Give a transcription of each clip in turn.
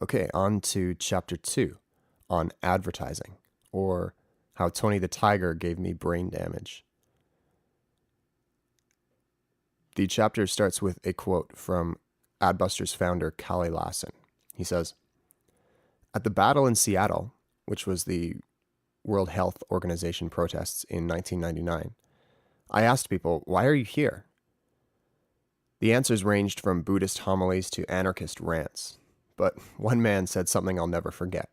Okay, on to chapter 2 on advertising, or how Tony the Tiger gave me brain damage. The chapter starts with a quote from Adbusters founder Kalle Lasson. He says, "At the battle in Seattle, which was the World Health Organization protests in 1999, I asked people, why are you here? The answers ranged from Buddhist homilies to anarchist rants. But one man said something I'll never forget.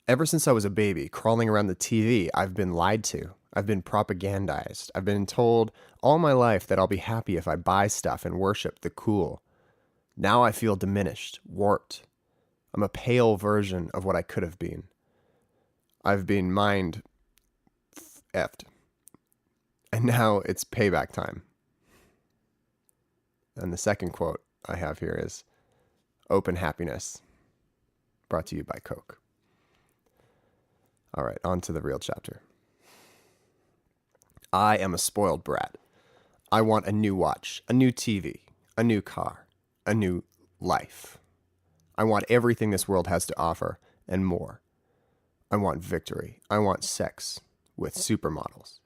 Ever since I was a baby, crawling around the TV, I've been lied to. I've been propagandized. I've been told all my life that I'll be happy if I buy stuff and worship the cool. Now I feel diminished, warped. I'm a pale version of what I could have been. I've been mind effed. And now it's payback time." And the second quote I have here is, "Open happiness, brought to you by Coke." All right, on to the real chapter. I am a spoiled brat. I want a new watch, a new TV, a new car, a new life. I want everything this world has to offer and more. I want victory. I want sex with supermodels.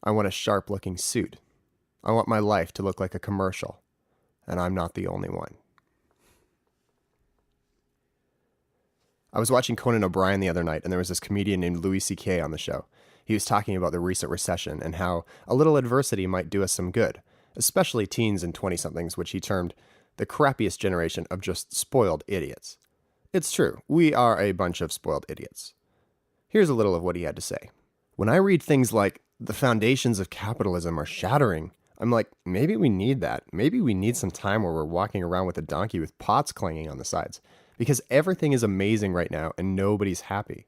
I want a sharp-looking suit. I want my life to look like a commercial, and I'm not the only one. I was watching Conan O'Brien the other night, and there was this comedian named Louis C.K. on the show. He was talking about the recent recession and how a little adversity might do us some good, especially teens and 20-somethings, which he termed the crappiest generation of just spoiled idiots. It's true, we are a bunch of spoiled idiots. Here's a little of what he had to say. When I read things like, the foundations of capitalism are shattering, I'm like, maybe we need that. Maybe we need some time where we're walking around with a donkey with pots clanging on the sides. Because everything is amazing right now and nobody's happy.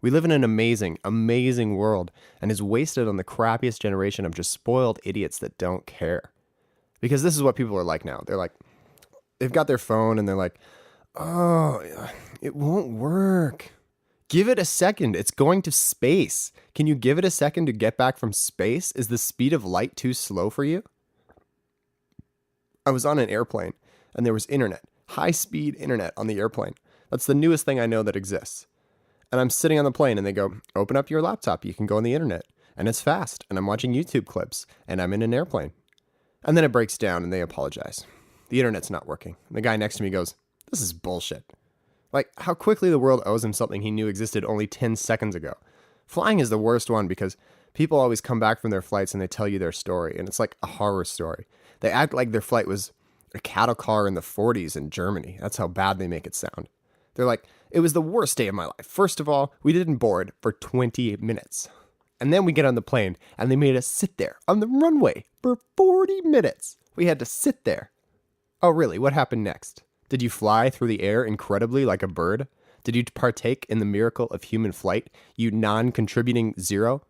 We live in an amazing, amazing world and is wasted on the crappiest generation of just spoiled idiots that don't care. Because this is what people are like now. They're like, they've got their phone and they're like, oh, it won't work. Give it a second. It's going to space. Can you give it a second to get back from space? Is the speed of light too slow for you? I was on an airplane and there was internet. High-speed internet on the airplane. That's the newest thing I know that exists. And I'm sitting on the plane and they go, open up your laptop, you can go on the internet. And it's fast, and I'm watching YouTube clips, and I'm in an airplane. And then it breaks down and they apologize. The internet's not working. And the guy next to me goes, this is bullshit. Like, how quickly the world owes him something he knew existed only 10 seconds ago. Flying is the worst one because people always come back from their flights and they tell you their story, and it's like a horror story. They act like their flight was a cattle car in the 40s in Germany. That's how bad they make it sound. They're like, it was the worst day of my life. First of all, we didn't board for 20 minutes. And then we get on the plane, and they made us sit there on the runway for 40 minutes. We had to sit there. Oh, really? What happened next? Did you fly through the air incredibly like a bird? Did you partake in the miracle of human flight, you non-contributing zero?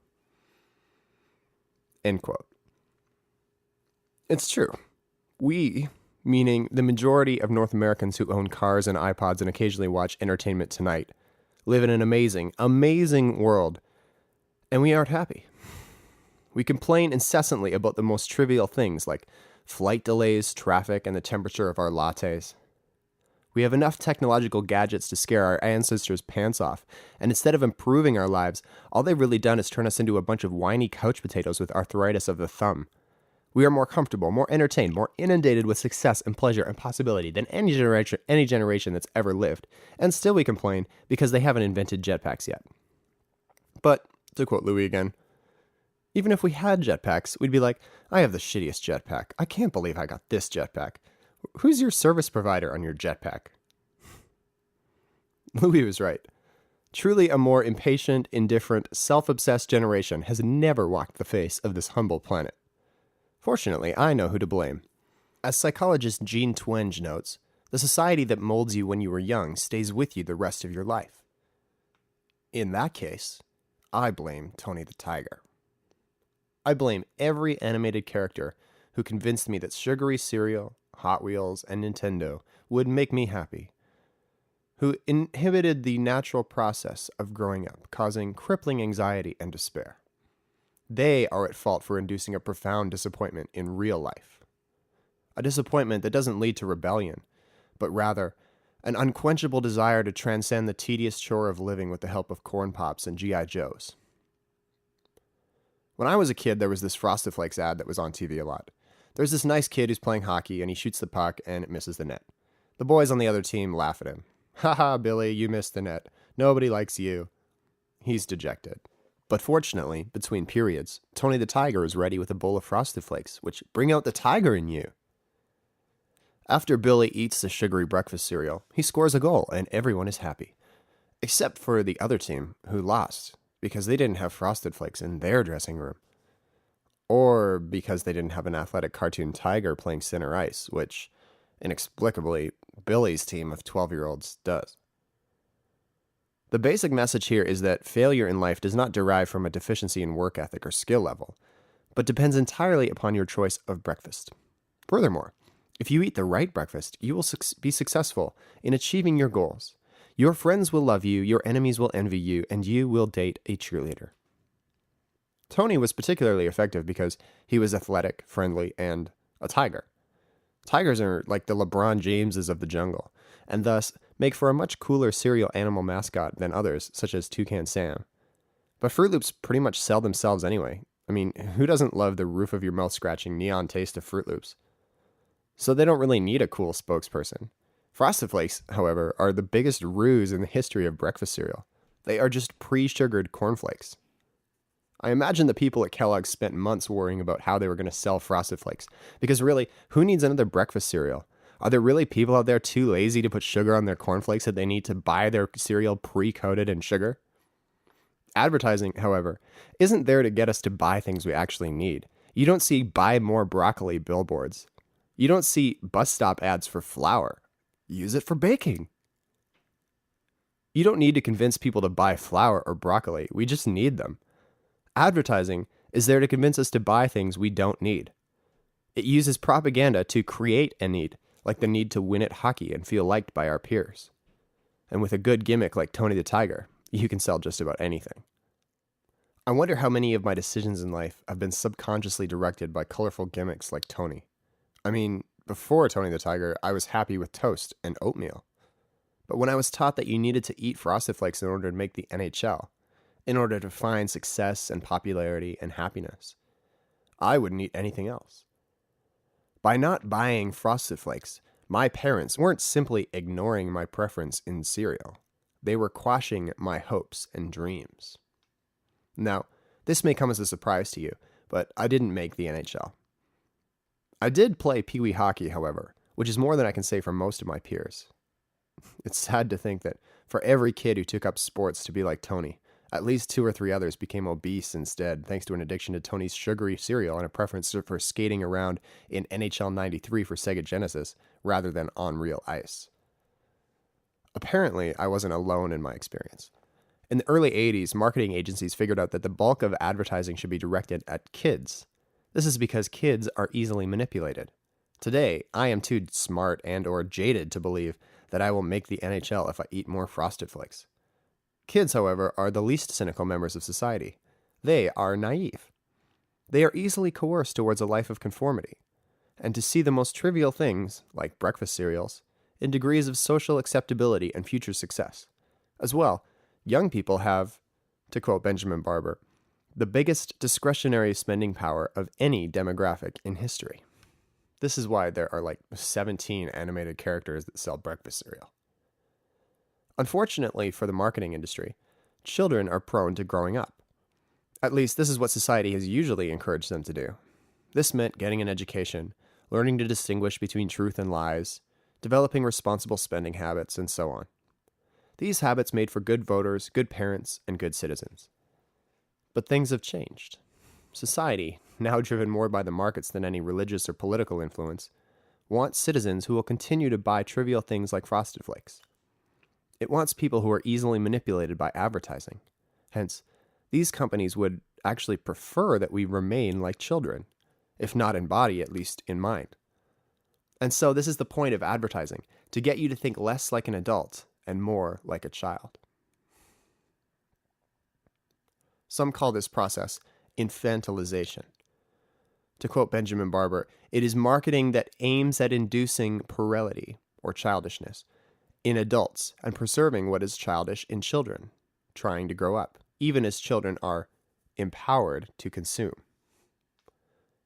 End quote. It's true. We, meaning the majority of North Americans who own cars and iPods and occasionally watch Entertainment Tonight, live in an amazing, amazing world, and we aren't happy. We complain incessantly about the most trivial things like flight delays, traffic, and the temperature of our lattes. We have enough technological gadgets to scare our ancestors' pants off, and instead of improving our lives, all they've really done is turn us into a bunch of whiny couch potatoes with arthritis of the thumb. We are more comfortable, more entertained, more inundated with success and pleasure and possibility than any generation that's ever lived, and still we complain because they haven't invented jetpacks yet. But, to quote Louis again, even if we had jetpacks, we'd be like, I have the shittiest jetpack. I can't believe I got this jetpack. Who's your service provider on your jetpack? Louis was right. Truly a more impatient, indifferent, self-obsessed generation has never walked the face of this humble planet. Fortunately, I know who to blame. As psychologist Jean Twenge notes, the society that molds you when you were young stays with you the rest of your life. In that case, I blame Tony the Tiger. I blame every animated character who convinced me that sugary cereal, Hot Wheels, and Nintendo would make me happy, who inhibited the natural process of growing up, causing crippling anxiety and despair. They are at fault for inducing a profound disappointment in real life. A disappointment that doesn't lead to rebellion, but rather an unquenchable desire to transcend the tedious chore of living with the help of corn pops and G.I. Joes. When I was a kid, there was this Frosted Flakes ad that was on TV a lot. There's this nice kid who's playing hockey, and he shoots the puck, and it misses the net. The boys on the other team laugh at him. "Haha, Billy, you missed the net. Nobody likes you." He's dejected. But fortunately, between periods, Tony the Tiger is ready with a bowl of Frosted Flakes, which bring out the tiger in you. After Billy eats the sugary breakfast cereal, he scores a goal, and everyone is happy. Except for the other team, who lost, because they didn't have Frosted Flakes in their dressing room. Or because they didn't have an athletic cartoon tiger playing center ice, which, inexplicably, Billy's team of 12-year-olds does. The basic message here is that failure in life does not derive from a deficiency in work ethic or skill level, but depends entirely upon your choice of breakfast. Furthermore, if you eat the right breakfast, you will be successful in achieving your goals. Your friends will love you, your enemies will envy you, and you will date a cheerleader. Tony was particularly effective because he was athletic, friendly, and a tiger. Tigers are like the LeBron Jameses of the jungle, and thus make for a much cooler cereal animal mascot than others, such as Toucan Sam. But Fruit Loops pretty much sell themselves anyway. I mean, who doesn't love the roof of your mouth scratching neon taste of Fruit Loops? So they don't really need a cool spokesperson. Frosted Flakes, however, are the biggest ruse in the history of breakfast cereal. They are just pre-sugared cornflakes. I imagine the people at Kellogg's spent months worrying about how they were going to sell Frosted Flakes. Because really, who needs another breakfast cereal? Are there really people out there too lazy to put sugar on their cornflakes that they need to buy their cereal pre-coated in sugar? Advertising, however, isn't there to get us to buy things we actually need. You don't see buy more broccoli billboards. You don't see bus stop ads for flour. Use it for baking. You don't need to convince people to buy flour or broccoli. We just need them. Advertising is there to convince us to buy things we don't need. It uses propaganda to create a need, like the need to win at hockey and feel liked by our peers. And with a good gimmick like Tony the Tiger, you can sell just about anything. I wonder how many of my decisions in life have been subconsciously directed by colorful gimmicks like Tony. I mean, before Tony the Tiger, I was happy with toast and oatmeal. But when I was taught that you needed to eat Frosted Flakes in order to make the NHL, in order to find success and popularity and happiness, I wouldn't eat anything else. By not buying Frosted Flakes, my parents weren't simply ignoring my preference in cereal. They were quashing my hopes and dreams. Now, this may come as a surprise to you, but I didn't make the NHL. I did play Pee Wee hockey, however, which is more than I can say for most of my peers. It's sad to think that for every kid who took up sports to be like Tony, at least 2 or 3 others became obese instead, thanks to an addiction to Tony's sugary cereal and a preference for skating around in NHL 93 for Sega Genesis, rather than on real ice. Apparently, I wasn't alone in my experience. In the early 80s, marketing agencies figured out that the bulk of advertising should be directed at kids. This is because kids are easily manipulated. Today, I am too smart and or jaded to believe that I will make the NHL if I eat more Frosted Flakes. Kids, however, are the least cynical members of society. They are naive. They are easily coerced towards a life of conformity, and to see the most trivial things, like breakfast cereals, in degrees of social acceptability and future success. As well, young people have, to quote Benjamin Barber, the biggest discretionary spending power of any demographic in history. This is why there are like 17 animated characters that sell breakfast cereal. Unfortunately for the marketing industry, children are prone to growing up. At least this is what society has usually encouraged them to do. This meant getting an education, learning to distinguish between truth and lies, developing responsible spending habits, and so on. These habits made for good voters, good parents, and good citizens. But things have changed. Society, now driven more by the markets than any religious or political influence, wants citizens who will continue to buy trivial things like Frosted Flakes. It wants people who are easily manipulated by advertising. Hence, these companies would actually prefer that we remain like children, if not in body, at least in mind. And so this is the point of advertising, to get you to think less like an adult and more like a child. Some call this process infantilization. To quote Benjamin Barber, it is marketing that aims at inducing puerility or childishness, in adults and preserving what is childish in children, trying to grow up, even as children are empowered to consume.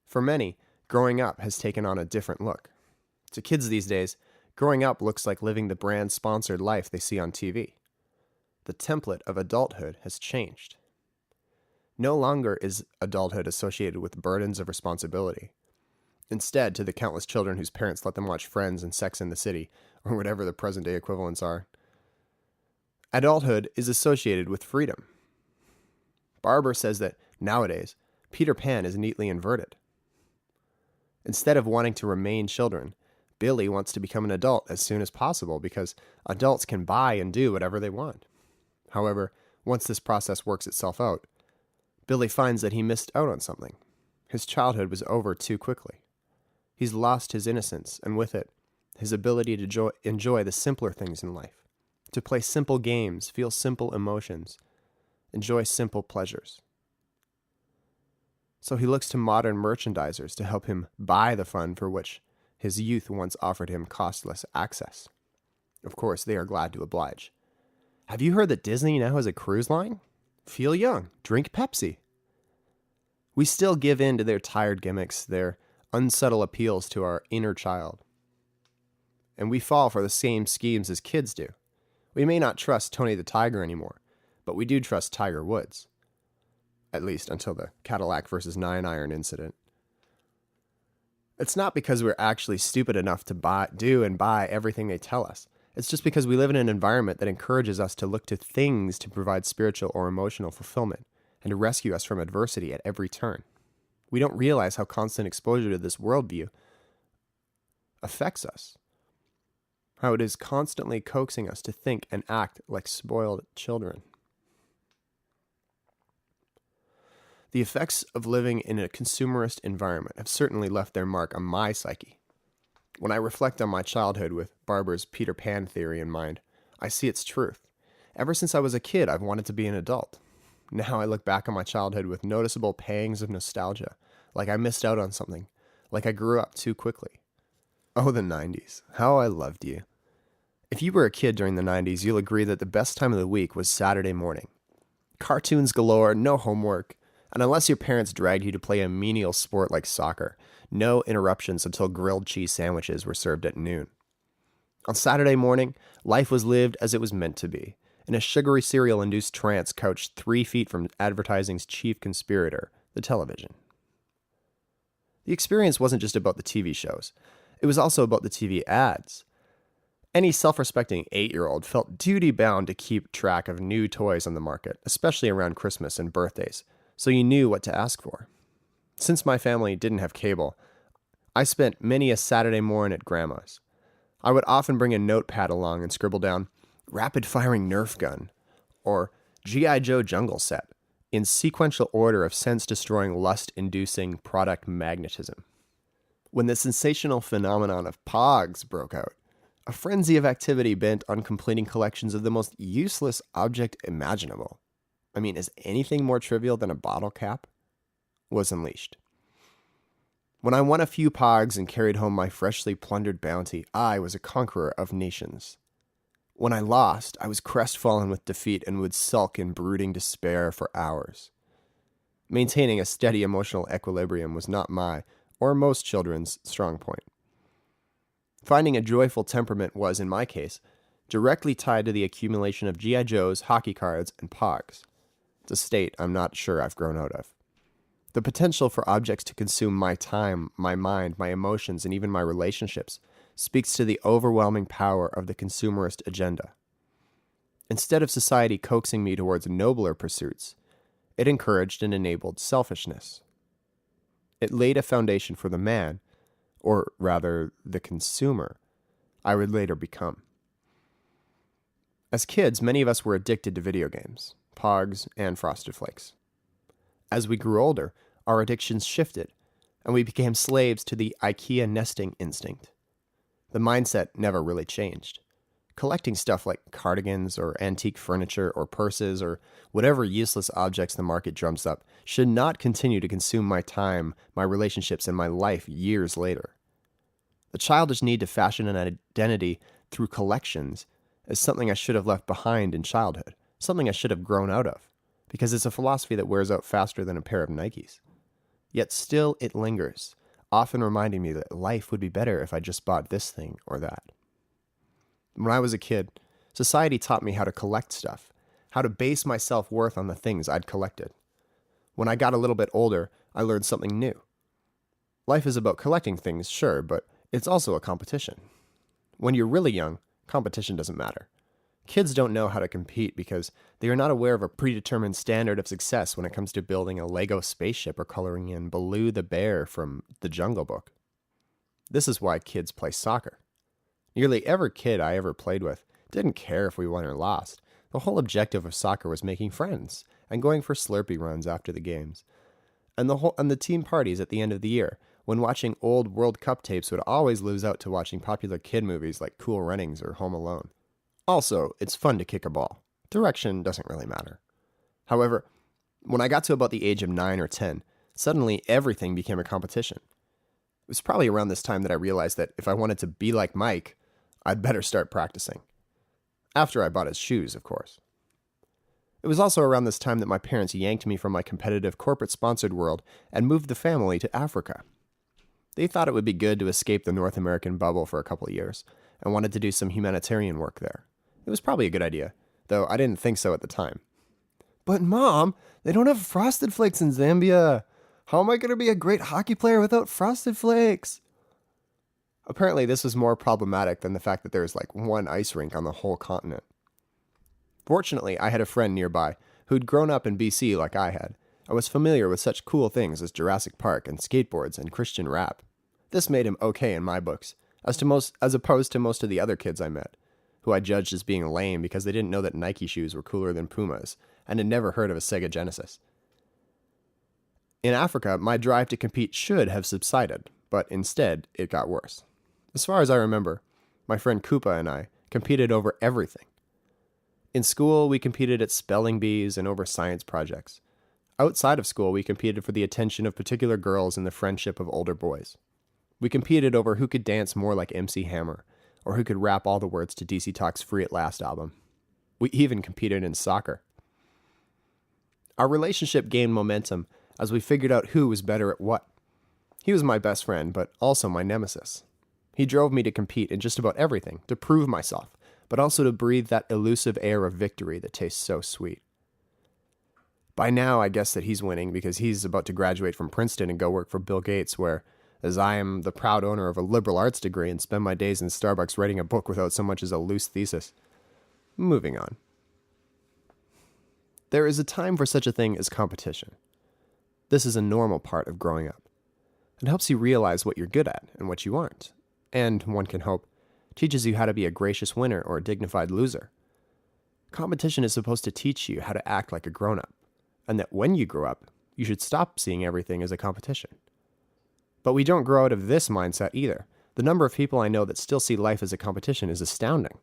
For many, growing up has taken on a different look. To kids these days, growing up looks like living the brand-sponsored life they see on TV. The template of adulthood has changed. No longer is adulthood associated with burdens of responsibility. Instead, to the countless children whose parents let them watch Friends and Sex and the City, or whatever the present-day equivalents are, adulthood is associated with freedom. Barber says that, nowadays, Peter Pan is neatly inverted. Instead of wanting to remain children, Billy wants to become an adult as soon as possible because adults can buy and do whatever they want. However, once this process works itself out, Billy finds that he missed out on something. His childhood was over too quickly. He's lost his innocence, and with it, his ability to enjoy the simpler things in life, to play simple games, feel simple emotions, enjoy simple pleasures. So he looks to modern merchandisers to help him buy the fun for which his youth once offered him costless access. Of course, they are glad to oblige. Have you heard that Disney now has a cruise line? Feel young. Drink Pepsi. We still give in to their tired gimmicks, their unsubtle appeals to our inner child. And we fall for the same schemes as kids do. We may not trust Tony the Tiger anymore, but we do trust Tiger Woods. At least until the Cadillac versus 9-iron incident. It's not because we're actually stupid enough to buy everything they tell us. It's just because we live in an environment that encourages us to look to things to provide spiritual or emotional fulfillment and to rescue us from adversity at every turn. We don't realize how constant exposure to this worldview affects us, how it is constantly coaxing us to think and act like spoiled children. The effects of living in a consumerist environment have certainly left their mark on my psyche. When I reflect on my childhood with Barber's Peter Pan theory in mind, I see its truth. Ever since I was a kid, I've wanted to be an adult. Now I look back on my childhood with noticeable pangs of nostalgia, like I missed out on something, like I grew up too quickly. Oh, the 90s. How I loved you. If you were a kid during the 90s, you'll agree that the best time of the week was Saturday morning. Cartoons galore, no homework, and unless your parents dragged you to play a menial sport like soccer, no interruptions until grilled cheese sandwiches were served at noon. On Saturday morning, life was lived as it was meant to be, in a sugary cereal-induced trance couched 3 feet from advertising's chief conspirator, the television. The experience wasn't just about the TV shows. It was also about the TV ads. Any self-respecting 8-year-old felt duty-bound to keep track of new toys on the market, especially around Christmas and birthdays, so you knew what to ask for. Since my family didn't have cable, I spent many a Saturday morning at Grandma's. I would often bring a notepad along and scribble down rapid-firing Nerf gun or G.I. Joe jungle set in sequential order of sense-destroying, lust-inducing product magnetism. When the sensational phenomenon of Pogs broke out, a frenzy of activity bent on completing collections of the most useless object imaginable. I mean, is anything more trivial than a bottle cap? Was unleashed. When I won a few Pogs and carried home my freshly plundered bounty, I was a conqueror of nations. When I lost, I was crestfallen with defeat and would sulk in brooding despair for hours. Maintaining a steady emotional equilibrium was not my, or most children's, strong point. Finding a joyful temperament was, in my case, directly tied to the accumulation of G.I. Joes, hockey cards, and Pogs. It's a state I'm not sure I've grown out of. The potential for objects to consume my time, my mind, my emotions, and even my relationships speaks to the overwhelming power of the consumerist agenda. Instead of society coaxing me towards nobler pursuits, it encouraged and enabled selfishness. It laid a foundation for the man, or rather, the consumer, I would later become. As kids, many of us were addicted to video games, Pogs, and Frosted Flakes. As we grew older, our addictions shifted, and we became slaves to the IKEA nesting instinct. The mindset never really changed. Collecting stuff like cardigans or antique furniture or purses or whatever useless objects the market drums up should not continue to consume my time, my relationships, and my life years later. The childish need to fashion an identity through collections as something I should have left behind in childhood, something I should have grown out of, because it's a philosophy that wears out faster than a pair of Nikes. Yet still it lingers, often reminding me that life would be better if I just bought this thing or that. When I was a kid, society taught me how to collect stuff, how to base my self-worth on the things I'd collected. When I got a little bit older, I learned something new. Life is about collecting things, sure, but it's also a competition. When you're really young, competition doesn't matter. Kids don't know how to compete because they are not aware of a predetermined standard of success when it comes to building a Lego spaceship or coloring in Baloo the bear from The Jungle Book. This is why kids play soccer. Nearly every kid I ever played with didn't care if we won or lost. The whole objective of soccer was making friends and going for Slurpee runs after the games. And the team parties at the end of the year, when watching old World Cup tapes would always lose out to watching popular kid movies like Cool Runnings or Home Alone. Also, it's fun to kick a ball. Direction doesn't really matter. However, when I got to about the age of 9 or 10, suddenly everything became a competition. It was probably around this time that I realized that if I wanted to be like Mike, I'd better start practicing. After I bought his shoes, of course. It was also around this time that my parents yanked me from my competitive corporate-sponsored world and moved the family to Africa. They thought it would be good to escape the North American bubble for a couple of years and wanted to do some humanitarian work there. It was probably a good idea, though I didn't think so at the time. But Mom, they don't have Frosted Flakes in Zambia. How am I going to be a great hockey player without Frosted Flakes? Apparently, this was more problematic than the fact that there was like one ice rink on the whole continent. Fortunately, I had a friend nearby who'd grown up in BC like I had, and was familiar with such cool things as Jurassic Park and skateboards and Christian rap. This made him okay in my books, as opposed to most of the other kids I met, who I judged as being lame because they didn't know that Nike shoes were cooler than Pumas, and had never heard of a Sega Genesis. In Africa, my drive to compete should have subsided, but instead, it got worse. As far as I remember, my friend Koopa and I competed over everything. In school, we competed at spelling bees and over science projects. Outside of school, we competed for the attention of particular girls and the friendship of older boys. We competed over who could dance more like MC Hammer, or who could rap all the words to DC Talk's Free at Last album. We even competed in soccer. Our relationship gained momentum as we figured out who was better at what. He was my best friend, but also my nemesis. He drove me to compete in just about everything, to prove myself, but also to breathe that elusive air of victory that tastes so sweet. By now, I guess that he's winning because he's about to graduate from Princeton and go work for Bill Gates, whereas I am the proud owner of a liberal arts degree and spend my days in Starbucks writing a book without so much as a loose thesis. Moving on. There is a time for such a thing as competition. This is a normal part of growing up. It helps you realize what you're good at and what you aren't, and, one can hope, teaches you how to be a gracious winner or a dignified loser. Competition is supposed to teach you how to act like a grown-up, and that when you grow up, you should stop seeing everything as a competition. But we don't grow out of this mindset either. The number of people I know that still see life as a competition is astounding.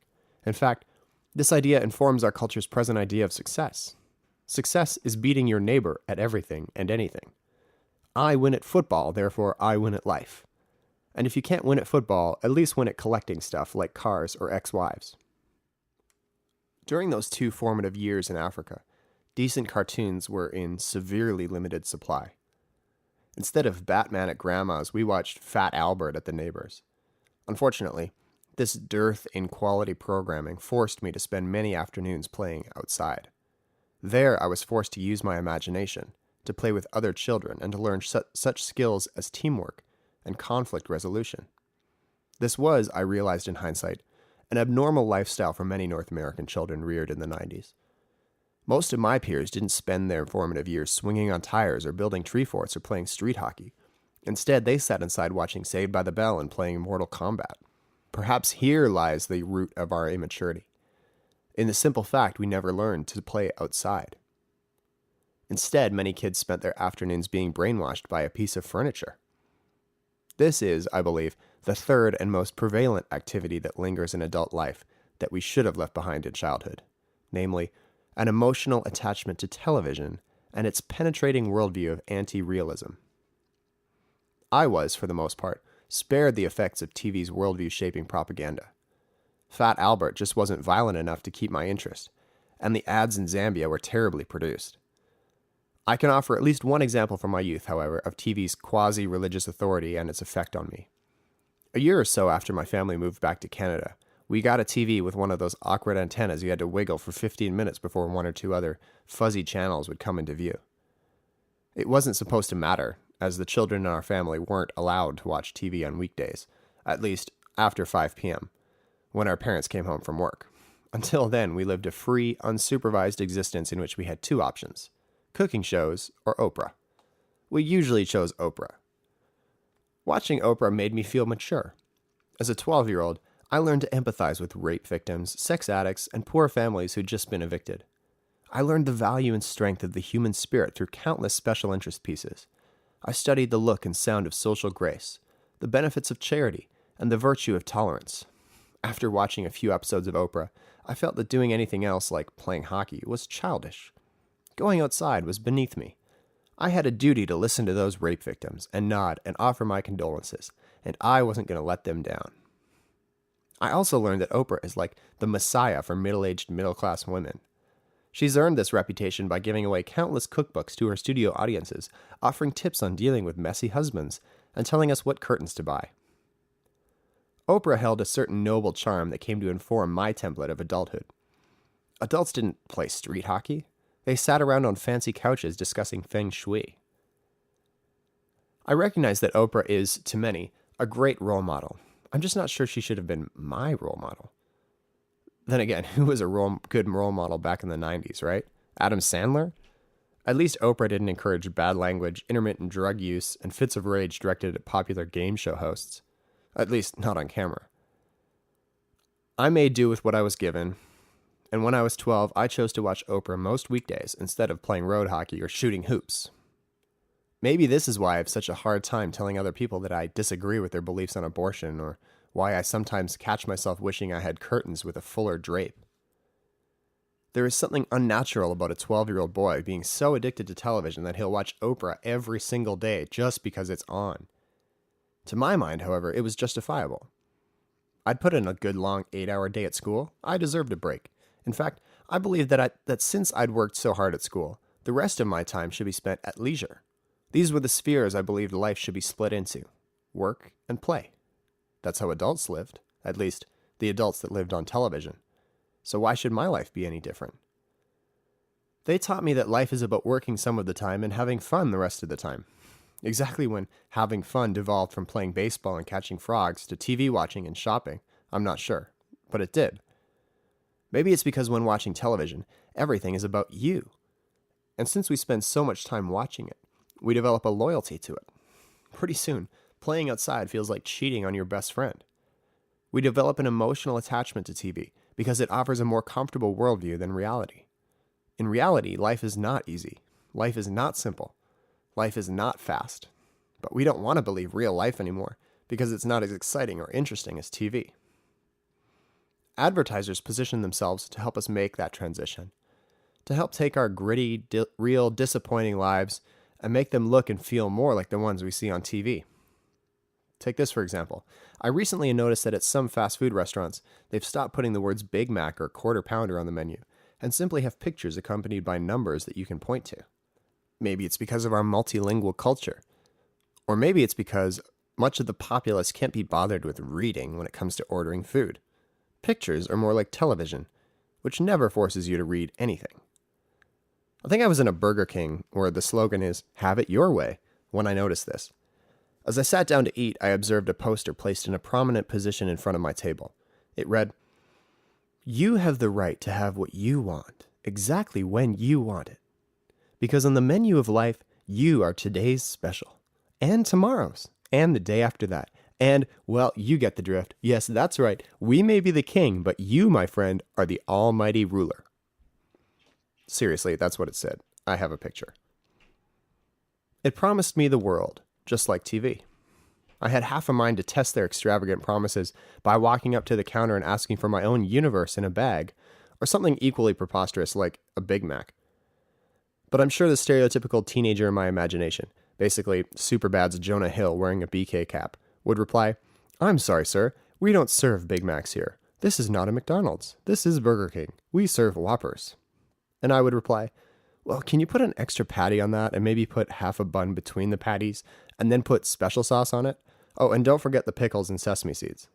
In fact, this idea informs our culture's present idea of success. Success is beating your neighbor at everything and anything. I win at football, therefore I win at life. And if you can't win at football, at least win at collecting stuff like cars or ex-wives. During those 2 formative years in Africa, decent cartoons were in severely limited supply. Instead of Batman at Grandma's, we watched Fat Albert at the neighbor's. Unfortunately, this dearth in quality programming forced me to spend many afternoons playing outside. There, I was forced to use my imagination, to play with other children, and to learn such skills as teamwork and conflict resolution. This was, I realized in hindsight, an abnormal lifestyle for many North American children reared in the 90s. Most of my peers didn't spend their formative years swinging on tires or building tree forts or playing street hockey. Instead, they sat inside watching Saved by the Bell and playing Mortal Kombat. Perhaps here lies the root of our immaturity. In the simple fact we never learned to play outside. Instead, many kids spent their afternoons being brainwashed by a piece of furniture. This is, I believe, the third and most prevalent activity that lingers in adult life that we should have left behind in childhood, namely, an emotional attachment to television and its penetrating worldview of anti-realism. I was, for the most part, spared the effects of TV's worldview-shaping propaganda. Fat Albert just wasn't violent enough to keep my interest, and the ads in Zambia were terribly produced. I can offer at least one example from my youth, however, of TV's quasi-religious authority and its effect on me. A year or so after my family moved back to Canada, we got a TV with one of those awkward antennas you had to wiggle for 15 minutes before one or two other fuzzy channels would come into view. It wasn't supposed to matter, as the children in our family weren't allowed to watch TV on weekdays, at least after 5 p.m., when our parents came home from work. Until then, we lived a free, unsupervised existence in which we had two options: cooking shows or Oprah. We usually chose Oprah. Watching Oprah made me feel mature. As a 12-year-old, I learned to empathize with rape victims, sex addicts, and poor families who'd just been evicted. I learned the value and strength of the human spirit through countless special interest pieces. I studied the look and sound of social grace, the benefits of charity, and the virtue of tolerance. After watching a few episodes of Oprah, I felt that doing anything else, like playing hockey, was childish. Going outside was beneath me. I had a duty to listen to those rape victims and nod and offer my condolences, and I wasn't going to let them down. I also learned that Oprah is like the messiah for middle-aged, middle-class women. She's earned this reputation by giving away countless cookbooks to her studio audiences, offering tips on dealing with messy husbands, and telling us what curtains to buy. Oprah held a certain noble charm that came to inform my template of adulthood. Adults didn't play street hockey. They sat around on fancy couches discussing feng shui. I recognize that Oprah is, to many, a great role model. I'm just not sure she should have been my role model. Then again, who was a good role model back in the 90s, right? Adam Sandler? At least Oprah didn't encourage bad language, intermittent drug use, and fits of rage directed at popular game show hosts. At least, not on camera. I made do with what I was given, and when I was 12, I chose to watch Oprah most weekdays instead of playing road hockey or shooting hoops. Maybe this is why I have such a hard time telling other people that I disagree with their beliefs on abortion, or why I sometimes catch myself wishing I had curtains with a fuller drape. There is something unnatural about a 12-year-old boy being so addicted to television that he'll watch Oprah every single day just because it's on. To my mind, however, it was justifiable. I'd put in a good long 8-hour day at school. I deserved a break. In fact, I believed that since I'd worked so hard at school, the rest of my time should be spent at leisure. These were the spheres I believed life should be split into: work and play. That's how adults lived, at least the adults that lived on television. So why should my life be any different? They taught me that life is about working some of the time and having fun the rest of the time. Exactly when having fun devolved from playing baseball and catching frogs to TV watching and shopping, I'm not sure, but it did. Maybe it's because when watching television, everything is about you. And since we spend so much time watching it, we develop a loyalty to it. Pretty soon, playing outside feels like cheating on your best friend. We develop an emotional attachment to TV because it offers a more comfortable worldview than reality. In reality, life is not easy. Life is not simple. Life is not fast. But we don't want to believe real life anymore because it's not as exciting or interesting as TV. Advertisers position themselves to help us make that transition, to help take our gritty, real, disappointing lives and make them look and feel more like the ones we see on TV. Take this for example. I recently noticed that at some fast food restaurants, they've stopped putting the words Big Mac or Quarter Pounder on the menu and simply have pictures accompanied by numbers that you can point to. Maybe it's because of our multilingual culture. Or maybe it's because much of the populace can't be bothered with reading when it comes to ordering food. Pictures are more like television, which never forces you to read anything. I think I was in a Burger King where the slogan is, "Have it your way," when I noticed this. As I sat down to eat, I observed a poster placed in a prominent position in front of my table. It read, "You have the right to have what you want, exactly when you want it. Because on the menu of life, you are today's special, and tomorrow's, and the day after that. And, well, you get the drift. Yes, that's right. We may be the king, but you, my friend, are the almighty ruler." Seriously, that's what it said. I have a picture. It promised me the world, just like TV. I had half a mind to test their extravagant promises by walking up to the counter and asking for my own universe in a bag, or something equally preposterous like a Big Mac. But I'm sure the stereotypical teenager in my imagination, basically Superbad's Jonah Hill wearing a BK cap, would reply, "I'm sorry, sir, we don't serve Big Macs here. "This is not a McDonald's. This is Burger King. We serve Whoppers." And I would reply, "Well, can you put an extra patty on that and maybe put half a bun between the patties and then put special sauce on it? Oh, and don't forget the pickles and sesame seeds."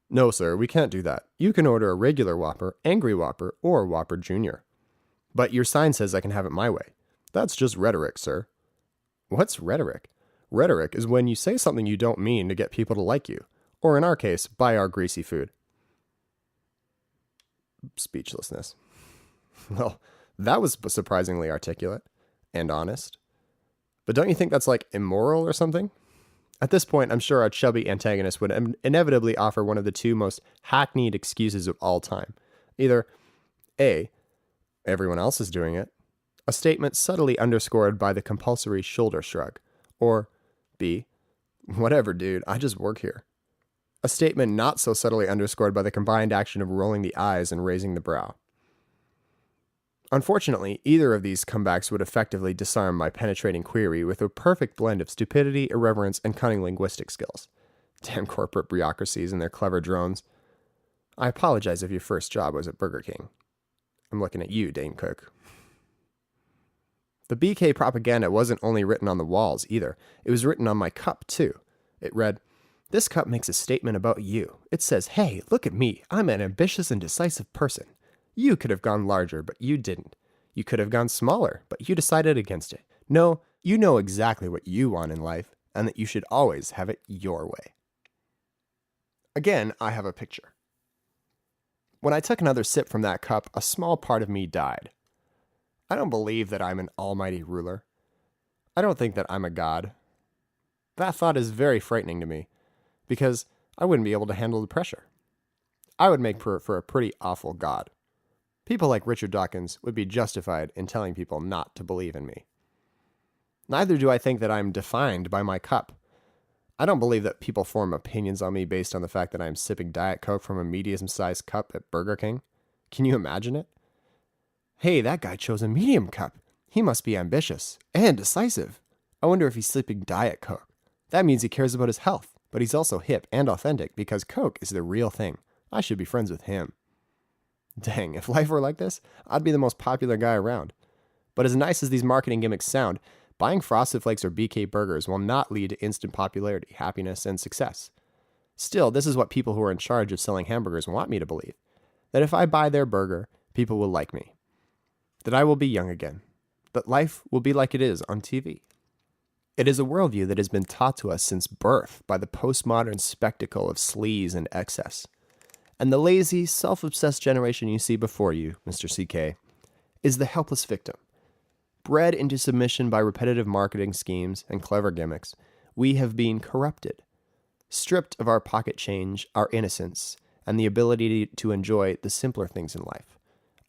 "No, sir, we can't do that. You can order a regular Whopper, Angry Whopper, or Whopper Jr. But your sign says I can have it my way." "That's just rhetoric, sir." "What's rhetoric?" "Rhetoric is when you say something you don't mean to get people to like you, or in our case, buy our greasy food." Speechlessness. Well, that was surprisingly articulate and honest. But don't you think that's like immoral or something? At this point, I'm sure our chubby antagonist would inevitably offer one of the two most hackneyed excuses of all time. Either A, everyone else is doing it, a statement subtly underscored by the compulsory shoulder shrug, or B, whatever dude, I just work here. A statement not so subtly underscored by the combined action of rolling the eyes and raising the brow. Unfortunately, either of these comebacks would effectively disarm my penetrating query with a perfect blend of stupidity, irreverence, and cunning linguistic skills. Damn corporate bureaucracies and their clever drones. I apologize if your first job was at Burger King. I'm looking at you, Dane Cook. The BK propaganda wasn't only written on the walls either. It was written on my cup, too. It read, "This cup makes a statement about you. It says, hey, look at me. I'm an ambitious and decisive person. You could have gone larger, but you didn't. You could have gone smaller, but you decided against it. No, you know exactly what you want in life, and that you should always have it your way." Again, I have a picture. When I took another sip from that cup, a small part of me died. I don't believe that I'm an almighty ruler. I don't think that I'm a god. That thought is very frightening to me, because I wouldn't be able to handle the pressure. I would make for a pretty awful god. People like Richard Dawkins would be justified in telling people not to believe in me. Neither do I think that I'm defined by my cup. I don't believe that people form opinions on me based on the fact that I'm sipping Diet Coke from a medium-sized cup at Burger King. Can you imagine it? Hey, that guy chose a medium cup. He must be ambitious and decisive. I wonder if he's sipping Diet Coke. That means he cares about his health, but he's also hip and authentic because Coke is the real thing. I should be friends with him. Dang, if life were like this, I'd be the most popular guy around. But as nice as these marketing gimmicks sound, buying Frosted Flakes or BK burgers will not lead to instant popularity, happiness, and success. Still, this is what people who are in charge of selling hamburgers want me to believe. That if I buy their burger, people will like me. That I will be young again. That life will be like it is on TV. It is a worldview that has been taught to us since birth by the postmodern spectacle of sleaze and excess. And the lazy, self-obsessed generation you see before you, Mr. CK, is the helpless victim. Bred into submission by repetitive marketing schemes and clever gimmicks, we have been corrupted. Stripped of our pocket change, our innocence, and the ability to enjoy the simpler things in life,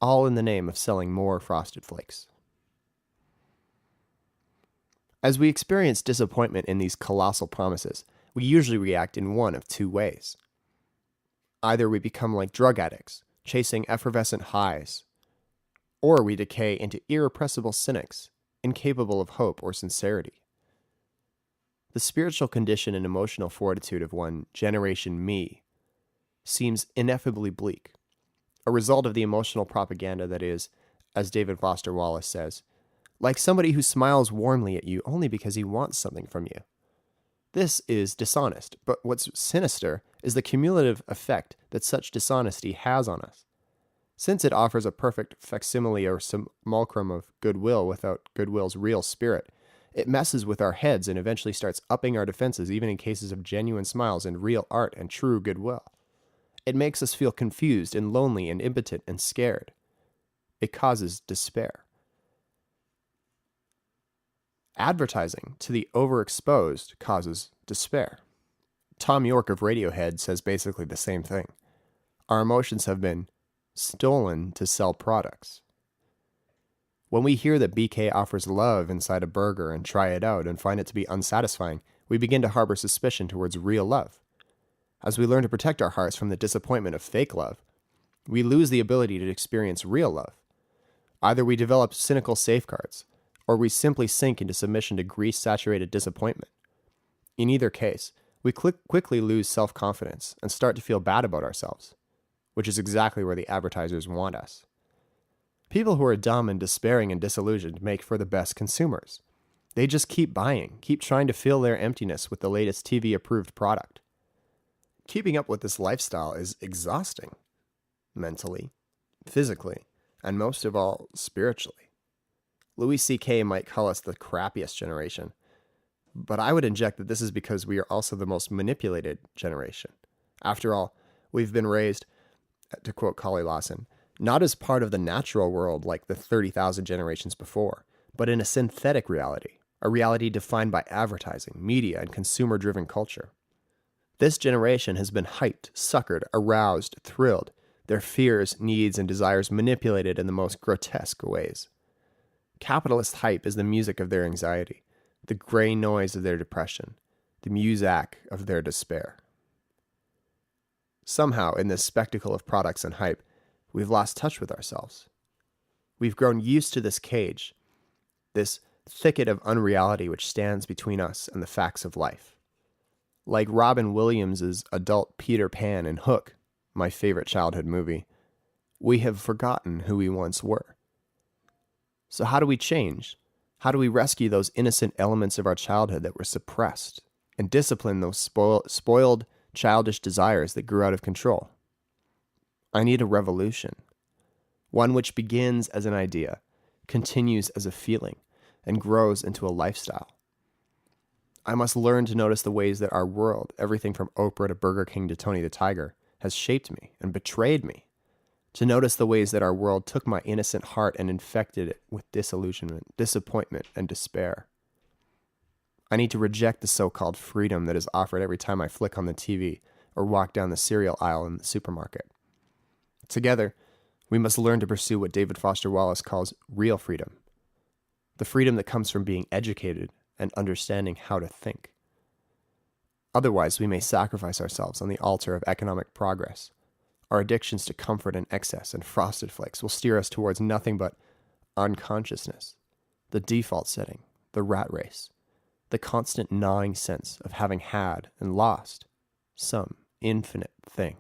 all in the name of selling more Frosted Flakes. As we experience disappointment in these colossal promises, we usually react in one of two ways. Either we become like drug addicts, chasing effervescent highs, or we decay into irrepressible cynics, incapable of hope or sincerity. The spiritual condition and emotional fortitude of one Generation Me seems ineffably bleak, a result of the emotional propaganda that is, as David Foster Wallace says, like somebody who smiles warmly at you only because he wants something from you. This is dishonest, but what's sinister is the cumulative effect that such dishonesty has on us. Since it offers a perfect facsimile or simulacrum of goodwill without goodwill's real spirit, it messes with our heads and eventually starts upping our defenses even in cases of genuine smiles and real art and true goodwill. It makes us feel confused and lonely and impotent and scared. It causes despair. Advertising to the overexposed causes despair. Tom York of Radiohead says basically the same thing. Our emotions have been stolen to sell products. When we hear that BK offers love inside a burger and try it out and find it to be unsatisfying, we begin to harbor suspicion towards real love. As we learn to protect our hearts from the disappointment of fake love, we lose the ability to experience real love. Either we develop cynical safeguards, or we simply sink into submission to grease-saturated disappointment. In either case, we quickly lose self-confidence and start to feel bad about ourselves, which is exactly where the advertisers want us. People who are dumb and despairing and disillusioned make for the best consumers. They just keep buying, keep trying to fill their emptiness with the latest TV-approved product. Keeping up with this lifestyle is exhausting, mentally, physically, and most of all, spiritually. Louis C.K. might call us the crappiest generation, but I would inject that this is because we are also the most manipulated generation. After all, we've been raised, to quote Collie Lawson, not as part of the natural world like the 30,000 generations before, but in a synthetic reality, a reality defined by advertising, media, and consumer-driven culture. This generation has been hyped, suckered, aroused, thrilled, their fears, needs, and desires manipulated in the most grotesque ways. Capitalist hype is the music of their anxiety, the gray noise of their depression, the muzak of their despair. Somehow, in this spectacle of products and hype, we've lost touch with ourselves. We've grown used to this cage, this thicket of unreality which stands between us and the facts of life. Like Robin Williams' adult Peter Pan in Hook, my favorite childhood movie, we have forgotten who we once were. So how do we change? How do we rescue those innocent elements of our childhood that were suppressed and discipline those spoiled childish desires that grew out of control? I need a revolution, one which begins as an idea, continues as a feeling, and grows into a lifestyle. I must learn to notice the ways that our world, everything from Oprah to Burger King to Tony the Tiger, has shaped me and betrayed me. To notice the ways that our world took my innocent heart and infected it with disillusionment, disappointment, and despair. I need to reject the so-called freedom that is offered every time I flick on the TV or walk down the cereal aisle in the supermarket. Together, we must learn to pursue what David Foster Wallace calls real freedom. The freedom that comes from being educated and understanding how to think. Otherwise, we may sacrifice ourselves on the altar of economic progress. Our addictions to comfort and excess and frosted flakes will steer us towards nothing but unconsciousness, the default setting, the rat race, the constant gnawing sense of having had and lost some infinite thing.